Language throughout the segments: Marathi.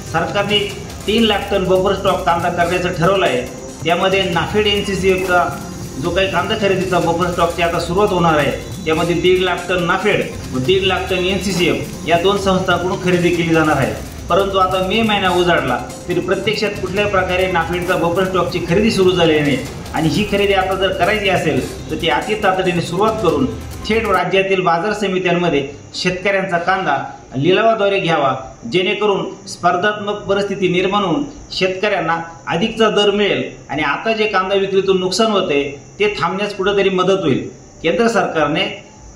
सरकारने 3 लाख टन बफर स्टॉक कांदा करण्याचं ठरवलं आहे। त्यामध्ये नाफेड NCCFचा जो काही कांदा खरेदीचा बफर स्टॉकची आता सुरुवात होणार आहे, त्यामध्ये 1.5 लाख टन नाफेड व 1.5 लाख टन NCCF या 2 संस्थांकडून खरेदी केली जाणार आहे। परंतु आता मे महिना उजाडला तरी प्रत्यक्षात कुठल्याही प्रकारे नाफेडचा बफर स्टॉकची खरेदी सुरू झालेली नाही आणि ही खरेदी आता जर करायची असेल तर ती अति तातडीने सुरुवात करून थेट राज्यातील बाजार समित्यांमध्ये शेतकऱ्यांचा कांदा लिलावाद्वारे घ्यावा, जेणेकरून स्पर्धात्मक परिस्थिती निर्माण होऊन शेतकऱ्यांना अधिकचा दर मिळेल आणि आता जे कांदा विक्रीतून नुकसान होते ते थांबण्यास कुठेतरी मदत होईल। केंद्र सरकारने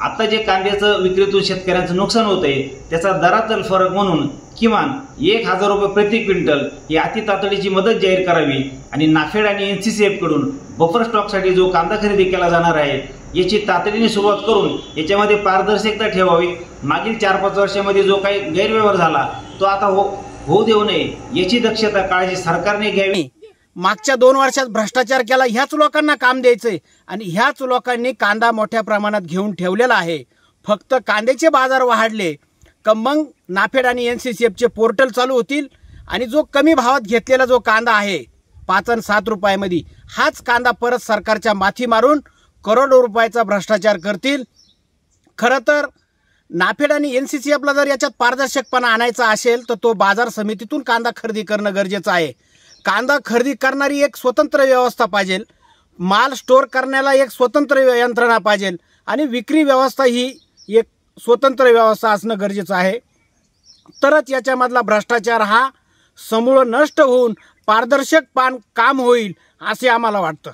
आता जे कांद्याचं विक्रीतून शेतकऱ्यांचं नुकसान होते त्याचा दरातील फरक म्हणून किमान 1000 रुपये प्रति क्विंटल ही अति तातडीची मदत जाहीर करावी आणि नाफेड आणि NCCF कडून बफर स्टॉकसाठी जो कांदा खरेदी केला जाणार आहे याची तातडीने सुरुवात करून याच्यामध्ये पारदर्शकता ठेवावी। मागील 4-5 वर्षांमध्ये जो काही गैरव्यवहार झाला तो आता होऊ देऊ नये याची दक्षता काळजी सरकारने घ्यावी। मागच्या 2 वर्षात भ्रष्टाचार केला, ह्याच लोकांना काम द्यायचंय आणि ह्याच लोकांनी कांदा मोठ्या प्रमाणात घेऊन ठेवलेला आहे। फक्त कांद्याचे बाजार वाढले का मग नाफेड आणि NCCFचे पोर्टल चालू होतील आणि जो कमी भावात घेतलेला जो कांदा आहे 5 आणि 7 रुपयामध्ये हाच कांदा परत सरकारच्या माथी मारून करोडो रुपयाचा भ्रष्टाचार करतील। खरं तर नाफेड आणि NCCFला जर याच्यात पारदर्शकपणा आणायचा असेल तर तो बाजार समितीतून कांदा खरेदी करणं गरजेचं आहे। कांदा खरेदी करणारी एक स्वतंत्र व्यवस्था पाहिजे, माल स्टोर करण्याला एक स्वतंत्र यंत्रणा पाहिजे आणि विक्री व्यवस्था ही एक स्वतंत्र व्यवस्था असणं गरजेचं आहे। तरच याच्यामधला भ्रष्टाचार हा समूळ नष्ट होऊन पारदर्शक काम होईल असे आम्हाला वाटतं।